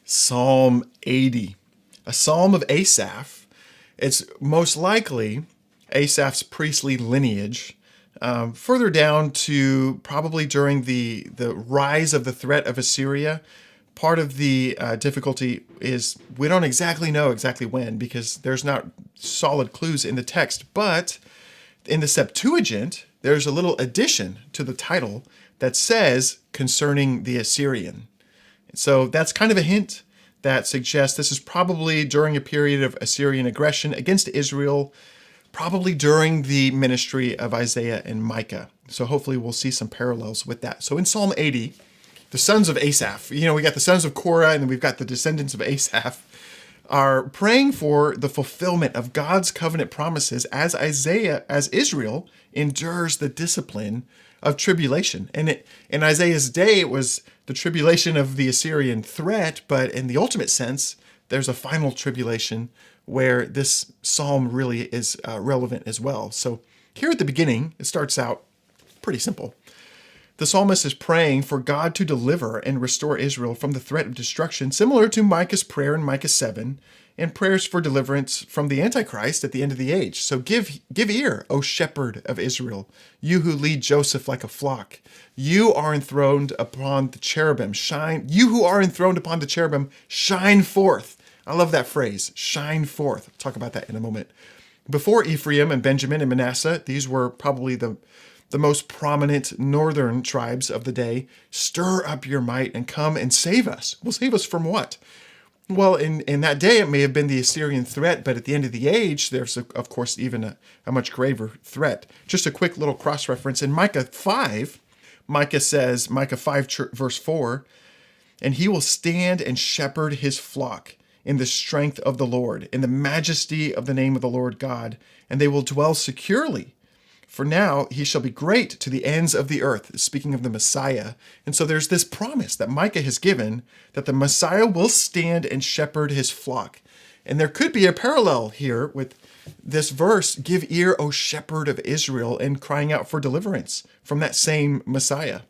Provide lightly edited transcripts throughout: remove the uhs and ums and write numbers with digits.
Psalm 80, a psalm of Asaph. It's most likely Asaph's priestly lineage, further down to probably during the rise of the threat of Assyria. Part of the difficulty is we don't exactly know exactly when because there's not solid clues in the text. But in the Septuagint, there's a little addition to the title that says concerning the Assyrian. So that's kind of a hint that suggests this is probably during a period of Assyrian aggression against Israel, probably during the ministry of Isaiah and Micah. So hopefully we'll see some parallels with that. So in Psalm 80, the sons of Asaph, we got the sons of Korah and then we've got the descendants of Asaph, are praying for the fulfillment of God's covenant promises as Israel endures the discipline of tribulation. And in Isaiah's day, it was the tribulation of the Assyrian threat, but in the ultimate sense, there's a final tribulation where this psalm really is relevant as well. So here at the beginning, it starts out pretty simple. The psalmist is praying for God to deliver and restore Israel from the threat of destruction, similar to Micah's prayer in Micah 7, and prayers for deliverance from the Antichrist at the end of the age. So give ear, O shepherd of Israel, you who lead Joseph like a flock. You are enthroned upon the cherubim. You who are enthroned upon the cherubim, shine forth. I love that phrase, shine forth. I'll talk about that in a moment. Before Ephraim and Benjamin and Manasseh, these were probably the most prominent northern tribes of the day. Stir up your might and come and save us. Well, save us from what? Well, in that day, it may have been the Assyrian threat, but at the end of the age, there's, of course, even a much graver threat. Just a quick little cross-reference. In Micah 5, Micah says, Micah 5, verse 4, and he will stand and shepherd his flock in the strength of the Lord, in the majesty of the name of the Lord God, and they will dwell securely. For now he shall be great to the ends of the earth, speaking of the Messiah. And so there's this promise that Micah has given that the Messiah will stand and shepherd his flock. And there could be a parallel here with this verse, give ear, O shepherd of Israel, and crying out for deliverance from that same Messiah.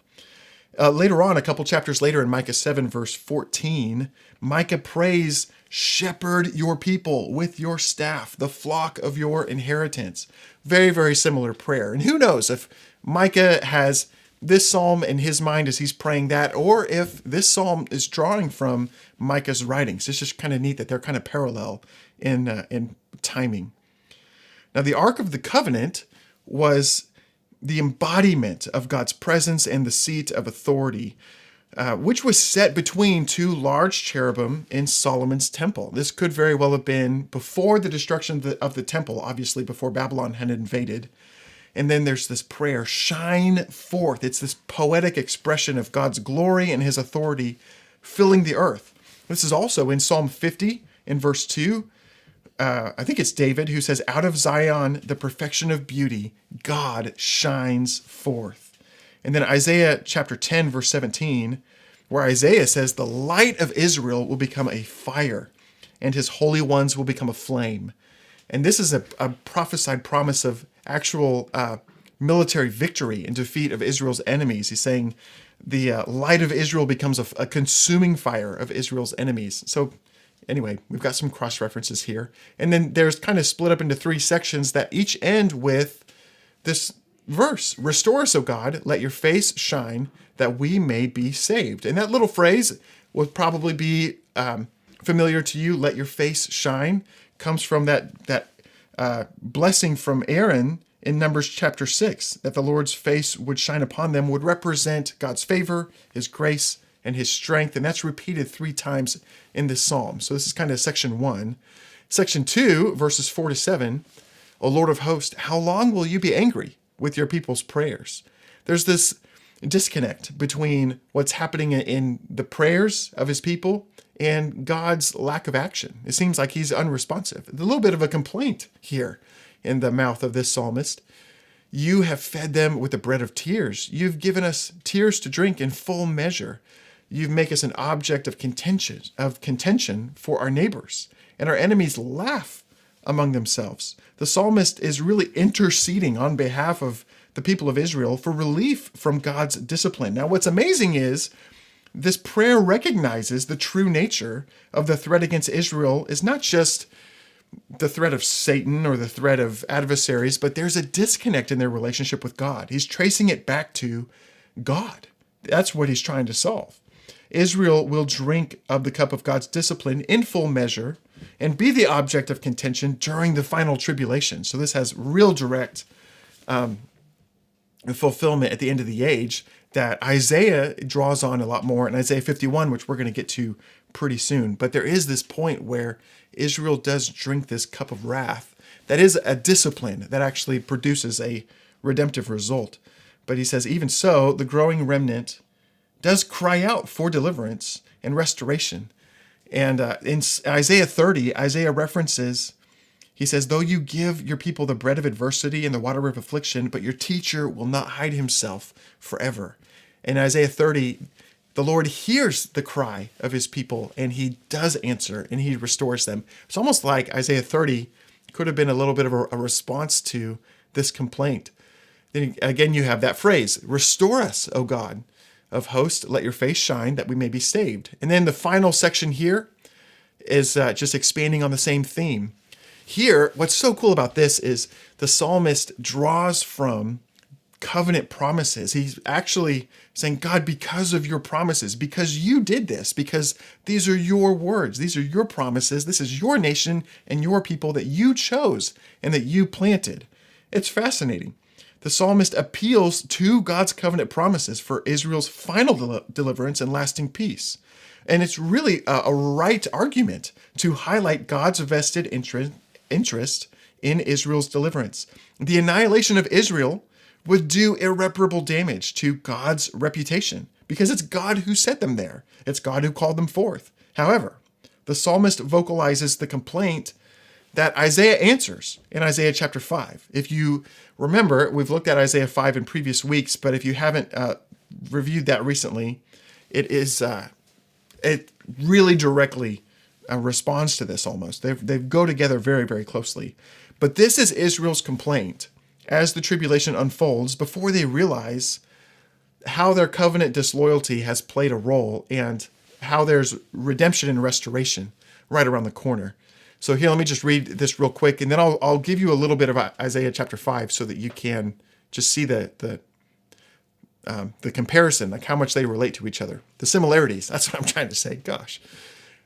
Later on, a couple chapters later in Micah 7, verse 14, Micah prays, shepherd your people with your staff, the flock of your inheritance. Very, very similar prayer. And who knows if Micah has this psalm in his mind as he's praying that, or if this psalm is drawing from Micah's writings. It's just kind of neat that they're kind of parallel in timing. Now, the Ark of the Covenant was the embodiment of God's presence and the seat of authority, which was set between two large cherubim in Solomon's temple. This could very well have been before the destruction of the temple, obviously before Babylon had invaded. And then there's this prayer, shine forth. It's this poetic expression of God's glory and his authority filling the earth. This is also in Psalm 50 in verse 2. I think it's David who says, out of Zion, the perfection of beauty, God shines forth. And then Isaiah chapter 10, verse 17, where Isaiah says, the light of Israel will become a fire, and his holy ones will become a flame. And this is a prophesied promise of actual military victory and defeat of Israel's enemies. He's saying the light of Israel becomes a consuming fire of Israel's enemies. So anyway, we've got some cross references here. And then there's kind of split up into three sections that each end with this verse. Restore us, O God, let your face shine that we may be saved. And that little phrase would probably be familiar to you. Let your face shine comes from that blessing from Aaron in Numbers chapter 6, that the Lord's face would shine upon them, would represent God's favor, his grace, and his strength. And that's repeated 3 times in this psalm. So this is kind of section 1. Section 2, verses 4 to 7. O Lord of hosts, how long will you be angry with your people's prayers? There's this disconnect between what's happening in the prayers of his people and God's lack of action. It seems like he's unresponsive. A little bit of a complaint here in the mouth of this psalmist. You have fed them with the bread of tears. You've given us tears to drink in full measure. You make us an object of contention for our neighbors, and our enemies laugh among themselves. The psalmist is really interceding on behalf of the people of Israel for relief from God's discipline. Now, what's amazing is this prayer recognizes the true nature of the threat against Israel is not just the threat of Satan or the threat of adversaries, but there's a disconnect in their relationship with God. He's tracing it back to God. That's what he's trying to solve. Israel will drink of the cup of God's discipline in full measure and be the object of contention during the final tribulation. So this has real direct fulfillment at the end of the age that Isaiah draws on a lot more in Isaiah 51, which we're going to get to pretty soon. But there is this point where Israel does drink this cup of wrath. That is a discipline that actually produces a redemptive result. But he says, even so, the growing remnant does cry out for deliverance and restoration. And in Isaiah 30, Isaiah references, he says, though you give your people the bread of adversity and the water of affliction, but your teacher will not hide himself forever. In Isaiah 30, the Lord hears the cry of his people and he does answer and he restores them. It's almost like Isaiah 30 could have been a little bit of a response to this complaint. Then again, you have that phrase, restore us, O God of hosts, let your face shine that we may be saved. And then the final section here is just expanding on the same theme. Here, what's so cool about this is the psalmist draws from covenant promises. He's actually saying, God, because of your promises, because you did this, because these are your words, these are your promises, this is your nation and your people that you chose and that you planted. It's fascinating. The psalmist appeals to God's covenant promises for Israel's final deliverance and lasting peace. And it's really a right argument to highlight God's vested interest in Israel's deliverance. The annihilation of Israel would do irreparable damage to God's reputation because it's God who set them there. It's God who called them forth. However, the psalmist vocalizes the complaint that Isaiah answers in Isaiah chapter 5. If you remember, we've looked at Isaiah 5 in previous weeks, but if you haven't reviewed that recently, it really directly responds to this almost. They go together very, very closely. But this is Israel's complaint as the tribulation unfolds before they realize how their covenant disloyalty has played a role and how there's redemption and restoration right around the corner. So here, let me just read this real quick, and then I'll give you a little bit of Isaiah chapter 5 so that you can just see the comparison, like how much they relate to each other. The similarities, that's what I'm trying to say. Gosh.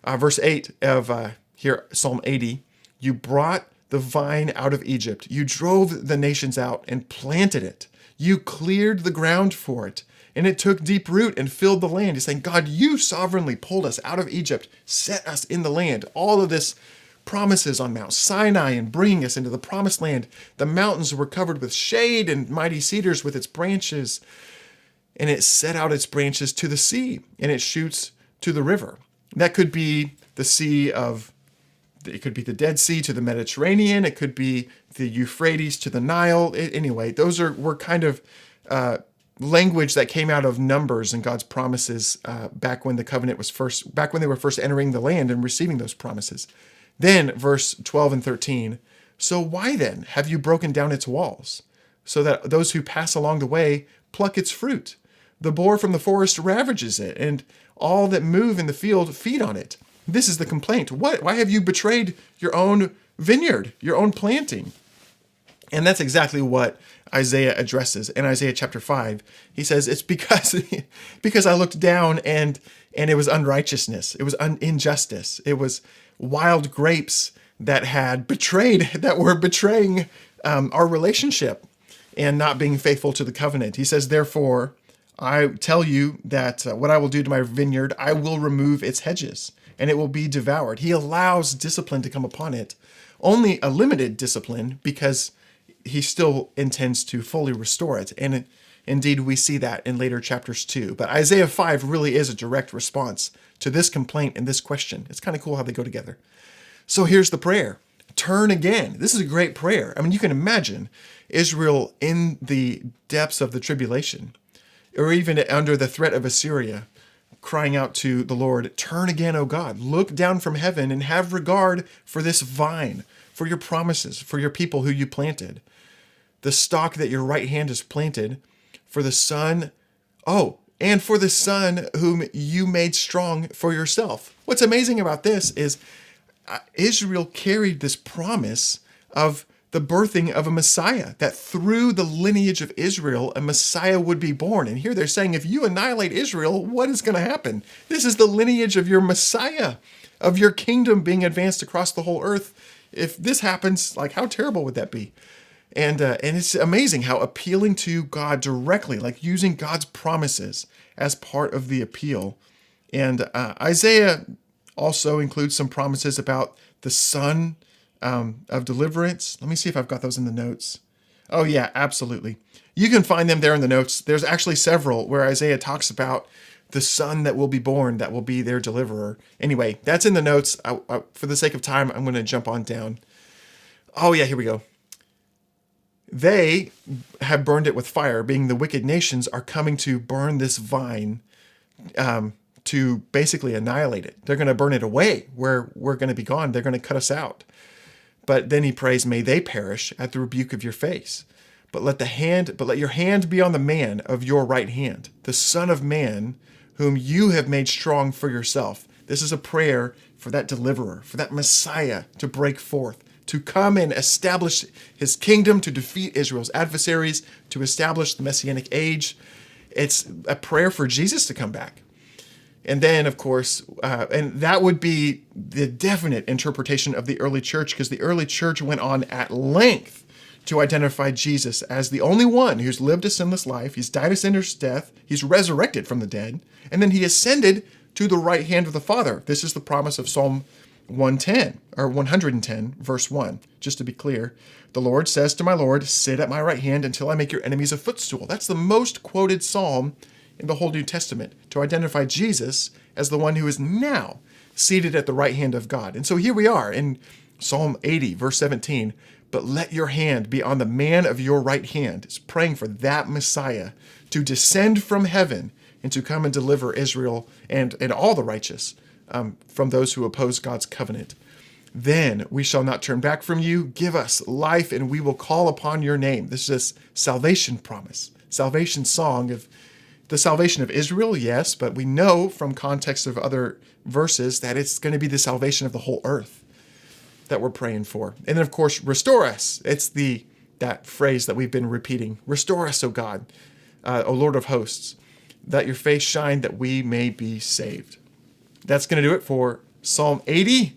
Verse 8 of here, Psalm 80, you brought the vine out of Egypt. You drove the nations out and planted it. You cleared the ground for it, and it took deep root and filled the land. He's saying, God, you sovereignly pulled us out of Egypt, set us in the land. All of this promises on Mount Sinai and bringing us into the promised land. The mountains were covered with shade and mighty cedars with its branches. And it set out its branches to the sea, and it shoots to the river. That could be the it could be the Dead Sea to the Mediterranean. It could be the Euphrates to the Nile. Anyway, those were kind of language that came out of Numbers and God's promises back when the covenant was back when they were first entering the land and receiving those promises. Then verse 12 and 13, so why then have you broken down its walls so that those who pass along the way pluck its fruit? The boar from the forest ravages it, and all that move in the field feed on it. This is the complaint. Why have you betrayed your own vineyard, your own planting? And that's exactly what Isaiah addresses in Isaiah chapter 5. He says, it's because I looked down and it was unrighteousness. It was injustice. It was wild grapes that were betraying our relationship and not being faithful to the covenant. He says, therefore, I tell you that what I will do to my vineyard, I will remove its hedges and it will be devoured. He allows discipline to come upon it, only a limited discipline because he still intends to fully restore it. And indeed, we see that in later chapters too. But Isaiah 5 really is a direct response to this complaint and this question. It's kind of cool how they go together. So here's the prayer. Turn again. This is a great prayer. I mean, you can imagine Israel in the depths of the tribulation, or even under the threat of Assyria, crying out to the Lord, turn again, O God, look down from heaven and have regard for this vine, for your promises, for your people who you planted, the stock that your right hand has planted, for the son. Oh, and for the son whom you made strong for yourself. What's amazing about this is Israel carried this promise of the birthing of a Messiah, that through the lineage of Israel, a Messiah would be born. And here they're saying, if you annihilate Israel, what is going to happen? This is the lineage of your Messiah, of your kingdom being advanced across the whole earth. If this happens, like, how terrible would that be? And it's amazing how appealing to God directly, like using God's promises as part of the appeal. And Isaiah also includes some promises about the son of deliverance. Let me see if I've got those in the notes. Oh yeah, absolutely. You can find them there in the notes. There's actually several where Isaiah talks about the son that will be born, that will be their deliverer. Anyway, that's in the notes. For the sake of time, I'm going to jump on down. Oh yeah, here we go. They have burned it with fire, being the wicked nations are coming to burn this vine to basically annihilate it. They're going to burn it away where we're going to be gone. They're going to cut us out. But then he prays, may they perish at the rebuke of your face. But let your hand be on the man of your right hand, the Son of Man, whom you have made strong for yourself. This is a prayer for that deliverer, for that Messiah to break forth, to come and establish his kingdom, to defeat Israel's adversaries, to establish the Messianic age. It's a prayer for Jesus to come back. And then, of course, and that would be the definite interpretation of the early church, because the early church went on at length to identify Jesus as the only one who's lived a sinless life. He's died a sinner's death. He's resurrected from the dead. And then he ascended to the right hand of the Father. This is the promise of Psalm 110, verse 1. Just to be clear, the Lord says to my Lord, sit at my right hand until I make your enemies a footstool. That's the most quoted psalm in the whole New Testament to identify Jesus as the one who is now seated at the right hand of God. And so here we are in Psalm 80, verse 17. But let your hand be on the man of your right hand. It's praying for that Messiah to descend from heaven and to come and deliver Israel and all the righteous from those who oppose God's covenant. Then we shall not turn back from you. Give us life and we will call upon your name. This is a salvation promise, salvation song of the salvation of Israel, yes, but we know from context of other verses that it's going to be the salvation of the whole earth that we're praying for. And then, of course, restore us. It's that phrase that we've been repeating. Restore us, O God, O Lord of hosts, that your face shine that we may be saved. That's going to do it for Psalm 80.